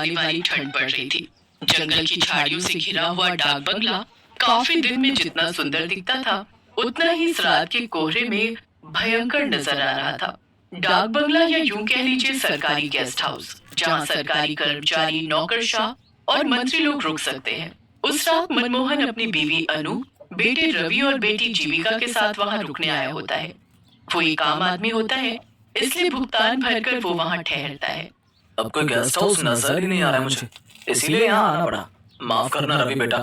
जलाने वाली ठंड पड़ रही थी। जंगल की झाड़ियों से घिरा हुआ डाक बंगला काफी दिन में जितना सुंदर दिखता था, उतना ही इस रात के कोहरे में भयंकर नजर आ रहा था। डाक बंगला या यूं कह लीजिए सरकारी गेस्ट हाउस, जहां सरकारी कर्मचारी, नौकरशाह और मंत्री लोग रुक सकते हैं। उस रात मनमोहन अपनी बीवी अनु, बेटे रवि और बेटी जीविका के साथ वहां रुकने आया होता है। वो एक आम आदमी होता है, इसलिए भुगतान भरकर वो वहां ठहरता है। अब कोई गेस्ट हाउस नजर ही नहीं आ रहा है मुझे, इसीलिए यहाँ आना पड़ा। माफ करना रवि बेटा।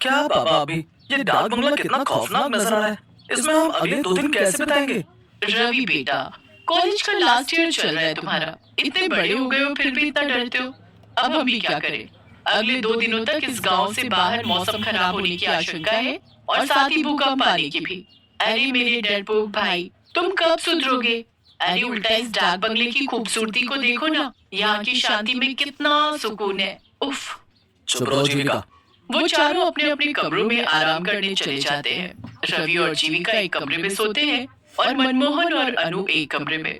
क्या पापा, अभी ये डाक बंगला कितना खौफनाक नजर आ रहा है। इसमें हम अगले 2 दिन कैसे बिताएंगे? रवि बेटा, कॉलेज का लास्ट ईयर चल रहा है तुम्हारा, इतने बड़े हो गए हो फिर भी इतना डरते हो। अब हम भी क्या करें? अगले 2 दिनों तक इस गांव से बाहर मौसम खराब होने की आशंका है और साथ ही भूकंप आने की भी। अरे मेरे डरपोक भाई, तुम कब सुधरोगे? अरे उल्टा इस डाक बंगले की खूबसूरती को देखो ना, यहाँ की शांति में कितना सुकून है। उफ। चुप रहो जीविका। वो चारों अपने अपने कमरों में आराम करने चले जाते हैं। रवि और जीविका एक कमरे में सोते हैं और मनमोहन और अनु एक कमरे में।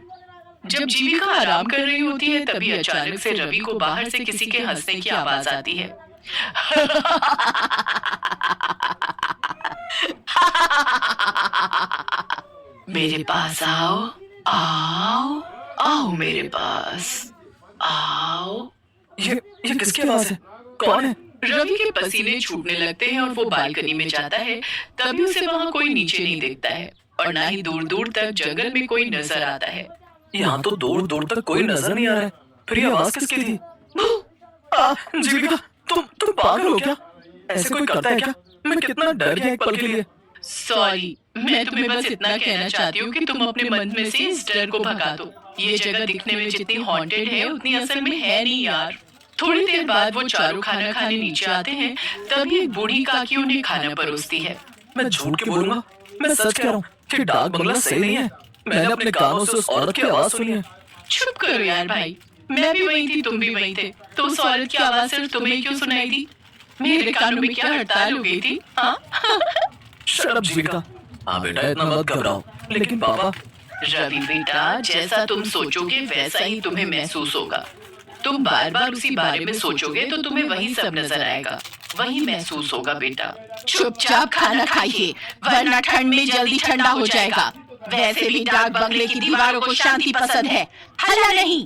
जब जीविका आराम कर रही होती है, तभी अचानक से रवि को बाहर से किसी के हंसने की आवाज आती है। मेरे पास आओ, आओ, आओ मेरे पास, आओ। ये किसकी आवाज है? कौन है? रवि के पसीने छूटने लगते हैं और वो बालकनी में जाता है। तभी उसे वहाँ कोई नीचे नहीं दिखता है और ना ही दूर दूर तक जंगल में कोई नजर आता है। यहाँ तो दूर दूर तक कोई नजर नहीं आ रहा है। फिर ये आवाज किसकी थी? जीविका, तुम पागल हो क्या? ऐसे कोई करता है क्या? मैं कितना डर गया एक पल के लिए। सॉरी, मैं तुम्हें बस इतना कहना चाहती हूँ कि तुम अपने मन में से इस डर को भगा दो। ये जगह दिखने में जितनी हॉन्टेड है, उतनी असल में है नहीं यार। थोड़ी देर बाद वो चारों खाना खाने नीचे आते हैं। तभी एक बूढ़ी काकी उन्हें खाना परोसती है। मैं झूठ क्यों बोलूंगा? मैं सच कह रहा हूँ कि डाक बंगला सही नहीं है। मैंने अपने कानों से उस औरत की आवाज सुनी है। चुप करो यार भाई, मैं भी वही थी, तुम भी वही थे, तो उस औरत की आवाज सिर्फ तुम्हें क्यों सुनाई दी? मेरे कानों में क्या हड़ताल हो गई थी? हाँ? शट अप जीविका। हाँ बेटा, इतना मत घबराओ। लेकिन पापा। रवि बेटा, जैसा तुम सोचोगे वैसा ही तुम्हें महसूस होगा। तुम बार बार उसी बारे में सोचोगे तो तुम्हें वही सब नजर आएगा, वही महसूस होगा बेटा। चुपचाप खाना खाइए, वरना ठंड में जल्दी ठंडा हो जाएगा। वैसे भी डाक बंगले की दीवारों को शांति पसंद है, हल्ला नहीं।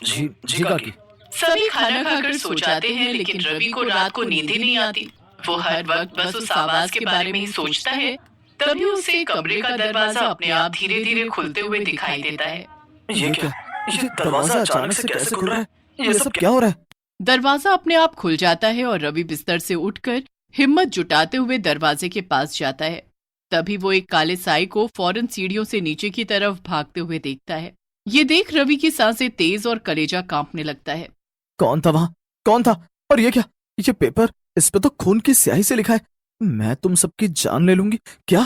जी काकी। सभी खाना खाकर सो जाते हैं, लेकिन रवि को रात को नींद ही नहीं आती। वो हर वक्त बस उस आवाज के बारे में ही सोचता है। तभी उसे कमरे का दरवाजा अपने आप धीरे धीरे खुलते हुए दिखाई देता है। ये क्या? ये दरवाजा अचानक से कैसे खुल रहा है? ये सब क्या हो रहा है? दरवाजा अपने आप खुल जाता है और रवि बिस्तर से उठकर हिम्मत जुटाते हुए दरवाजे के पास जाता है। तभी वो एक काले साई को फौरन सीढ़ियों से नीचे की तरफ भागते हुए देखता है। ये देख रवि की सांसें तेज और कलेजा कांपने लगता है। कौन था वहाँ? कौन था? और ये क्या? ये पेपर, इस पे तो खून की स्याही से लिखा है, मैं तुम सबकी जान ले लूंगी। क्या?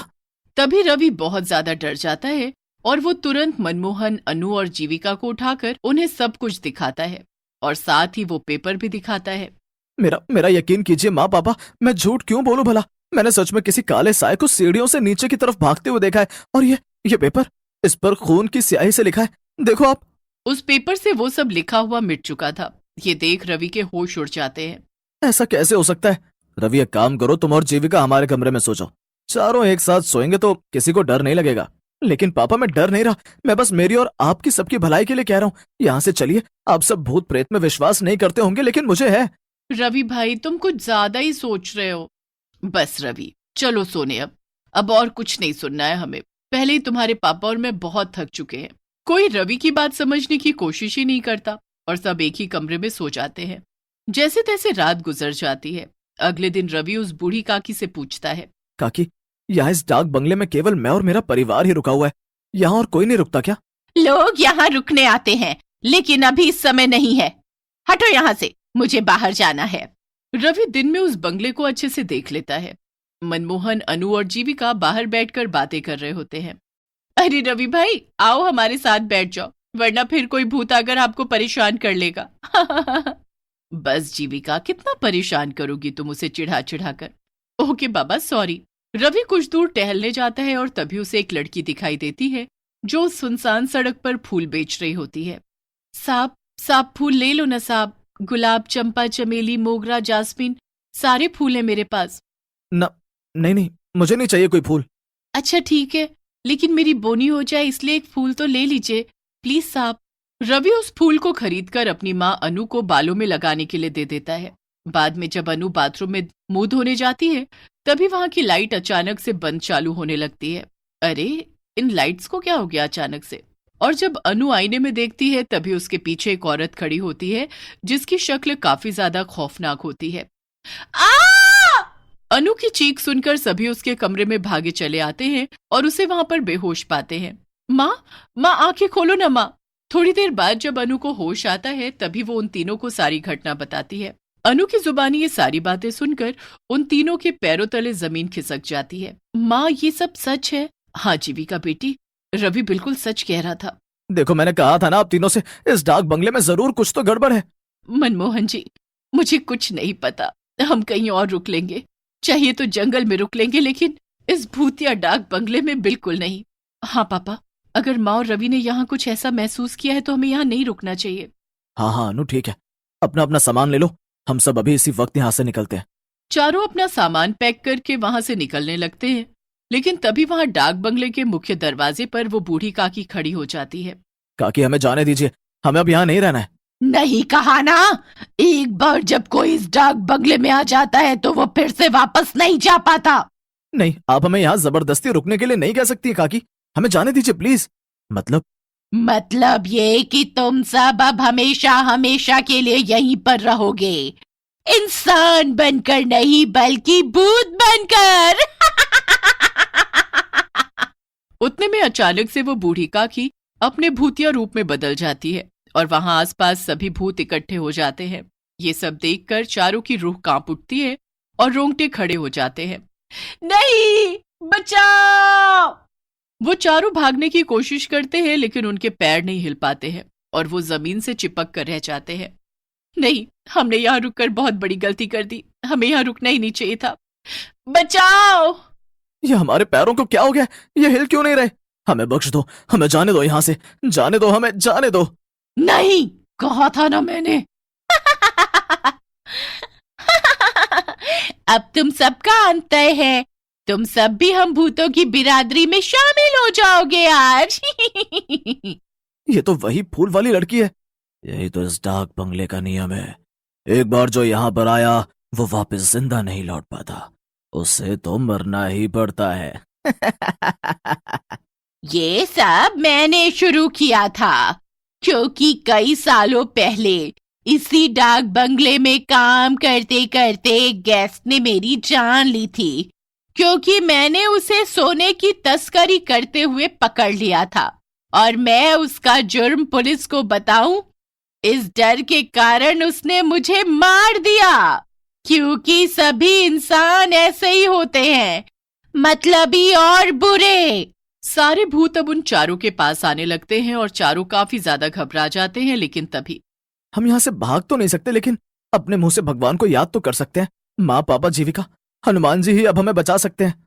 तभी रवि बहुत ज्यादा डर जाता है और वो तुरंत मनमोहन, अनु और जीविका को उठाकर उन्हें सब कुछ दिखाता है और साथ ही वो पेपर भी दिखाता है। मेरा यकीन कीजिए माँ पापा, मैं झूठ क्यों बोलूं भला? मैंने सच में किसी काले साए को सीढ़ियों से नीचे की तरफ भागते हुए देखा है। और ये पेपर, इस पर खून की स्याही से लिखा है, देखो आप। उस पेपर से वो सब लिखा हुआ मिट चुका था। ये देख रवि के होश उड़ जाते हैं। ऐसा कैसे हो सकता है? रवि, एक काम करो, तुम और जीविका हमारे कमरे में सो जाओ। चारों एक साथ सोएंगे तो किसी को डर नहीं लगेगा। लेकिन पापा, मैं डर नहीं रहा, मैं बस मेरी और आपकी सबकी भलाई के लिए कह रहा हूँ। यहाँ से चलिए। आप सब भूत प्रेत में विश्वास नहीं करते होंगे, लेकिन मुझे है। रवि भाई, तुम कुछ ज्यादा ही सोच रहे हो। बस रवि, चलो सोने। अब और कुछ नहीं सुनना है हमें। पहले ही तुम्हारे पापा और मैं बहुत थक चुके हैं। कोई रवि की बात समझने की कोशिश ही नहीं करता और सब एक ही कमरे में सो जाते हैं। जैसे तैसे रात गुजर जाती है। अगले दिन रवि उस बूढ़ी काकी से पूछता है, काकी, यहाँ इस डाक बंगले में केवल मैं और मेरा परिवार ही रुका हुआ है, यहाँ और कोई नहीं रुकता क्या? लोग यहाँ रुकने आते हैं, लेकिन अभी इस समय नहीं है। हटो यहाँ से, मुझे बाहर जाना है। रवि दिन में उस बंगले को अच्छे से देख लेता है। मनमोहन, अनु और जीविका बाहर बैठकर बातें कर रहे होते हैं। अरे रवि भाई, आओ हमारे साथ बैठ जाओ, वरना फिर कोई भूत आकर आपको परेशान कर लेगा। बस जीविका, कितना परेशान करोगी तुम उसे चिढ़ा चिढ़ा कर। ओके बाबा, सॉरी। रवि कुछ दूर टहलने जाता है और तभी उसे एक लड़की दिखाई देती है जो सुनसान सड़क पर फूल बेच रही होती है। साहब, फूल ले लो ना साहब, गुलाब, चंपा, चमेली, मोगरा, जास्मिन, सारे फूल हैं मेरे पास। नहीं नहीं, मुझे नहीं चाहिए कोई फूल। अच्छा ठीक है, लेकिन मेरी बोनी हो जाए इसलिए एक फूल तो ले लीजिए प्लीज साहब। रवि उस फूल को खरीदकर अपनी माँ अनु को बालों में लगाने के लिए दे देता है। बाद में जब अनु बाथरूम में मुंह धोने जाती है तभी वहां की लाइट अचानक से बंद चालू होने लगती है। अरे, इन लाइट्स को क्या हो गया अचानक से? और जब अनु आईने में देखती है तभी उसके पीछे एक औरत खड़ी होती है जिसकी शक्ल काफी ज्यादा खौफनाक होती है। आ! अनु की चीख सुनकर सभी उसके कमरे में भागे चले आते हैं और उसे वहां पर बेहोश पाते हैं। माँ आंखें खोलो ना माँ। थोड़ी देर बाद जब अनु को होश आता है तभी वो उन तीनों को सारी घटना बताती है। अनु की जुबानी ये सारी बातें सुनकर उन तीनों के पैरों तले जमीन खिसक जाती है। माँ, ये सब सच है? हाँ जीविका बेटी, रवि बिल्कुल सच कह रहा था। देखो, मैंने कहा था ना आप तीनों से, इस डाक बंगले में जरूर कुछ तो गड़बड़ है। मनमोहन जी, मुझे कुछ नहीं पता, हम कहीं और रुक लेंगे, चाहिए तो जंगल में रुक लेंगे, लेकिन इस भूतिया डाक बंगले में बिल्कुल नहीं। हाँ पापा, अगर माँ और रवि ने यहाँ कुछ ऐसा महसूस किया है तो हमें यहाँ नहीं रुकना चाहिए। हाँ अनु, ठीक है, अपना अपना सामान ले लो, हम सब अभी इसी वक्त यहाँ से निकलते हैं। चारों अपना सामान पैक करके वहां से निकलने लगते हैं, लेकिन तभी वहां डाक बंगले के मुख्य दरवाजे पर वो बूढ़ी काकी खड़ी हो जाती है। काकी, हमें जाने दीजिए, हमें अब यहाँ नहीं रहना है। नहीं कहा ना, एक बार जब कोई इस डाक बंगले में आ जाता है तो वो फिर से वापस नहीं जा पाता। नहीं, आप हमें यहाँ जबरदस्ती रुकने के लिए नहीं कह सकती काकी, हमें जाने दीजिए प्लीज। मतलब ये कि तुम सब अब हमेशा हमेशा के लिए यहीं पर रहोगे, इंसान बनकर नहीं बल्कि भूत बनकर। उतने में अचानक से वो बूढ़ी काकी अपने भूतिया रूप में बदल जाती है और वहां आसपास सभी भूत इकट्ठे हो जाते हैं। ये सब देखकर चारों की रूह कांप उठती है और रोंगटे खड़े हो जाते हैं। नहीं, बचाओ! वो चारों भागने की कोशिश करते हैं लेकिन उनके पैर नहीं हिल पाते हैं और वो जमीन से चिपक कर रह जाते हैं। नहीं, हमने यहाँ रुककर बहुत बड़ी गलती कर दी, हमें यहाँ रुकना ही नहीं चाहिए था। बचाओ! ये हमारे पैरों को क्या हो गया? ये हिल क्यों नहीं रहे? हमें बख्श दो, हमें जाने दो, यहाँ से जाने दो, हमें जाने दो। नहीं, कहा था ना मैंने। अब तुम सबका अंत है, तुम सब भी हम भूतों की बिरादरी में शामिल हो जाओगे आज। ये तो वही फूल वाली लड़की है। यही तो इस डाक बंगले का नियम है, एक बार जो यहाँ पर आया वो वापस जिंदा नहीं लौट पाता, उसे तो मरना ही पड़ता है। ये सब मैंने शुरू किया था, क्योंकि कई सालों पहले इसी डाक बंगले में काम करते करते एक गेस्ट ने मेरी जान ली थी, क्योंकि मैंने उसे सोने की तस्करी करते हुए पकड़ लिया था और मैं उसका जुर्म पुलिस को बताऊं, इस डर के कारण उसने मुझे मार दिया, क्योंकि सभी इंसान ऐसे ही होते हैं, मतलबी और बुरे। सारे भूत अब उन चारों के पास आने लगते हैं और चारों काफी ज्यादा घबरा जाते हैं, लेकिन तभी हम यहाँ से भाग तो नहीं सकते, लेकिन अपने मुंह से भगवान को याद तो कर सकते हैं। माँ, पापा, जीविका, हनुमान जी ही अब हमें बचा सकते हैं।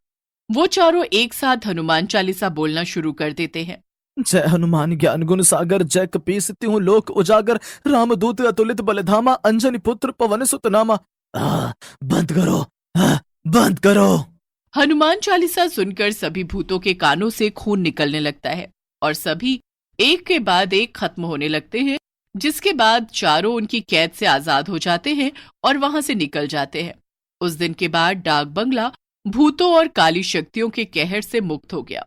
वो चारों एक साथ हनुमान चालीसा बोलना शुरू कर देते हैं। जय हनुमान ज्ञान गुण सागर, जय कपीस तिहु लोक उजागर, रामदूत अतुलित बलधामा, अंजनी पुत्र पवन सुत नामा। बंद करो, बंद करो। हनुमान चालीसा सुनकर सभी भूतों के कानों से खून निकलने लगता है और सभी एक के बाद एक खत्म होने लगते हैं, जिसके बाद चारों उनकी कैद से आजाद हो जाते हैं और वहां से निकल जाते हैं। उस दिन के बाद डाक बंगला भूतों और काली शक्तियों के कहर से मुक्त हो गया।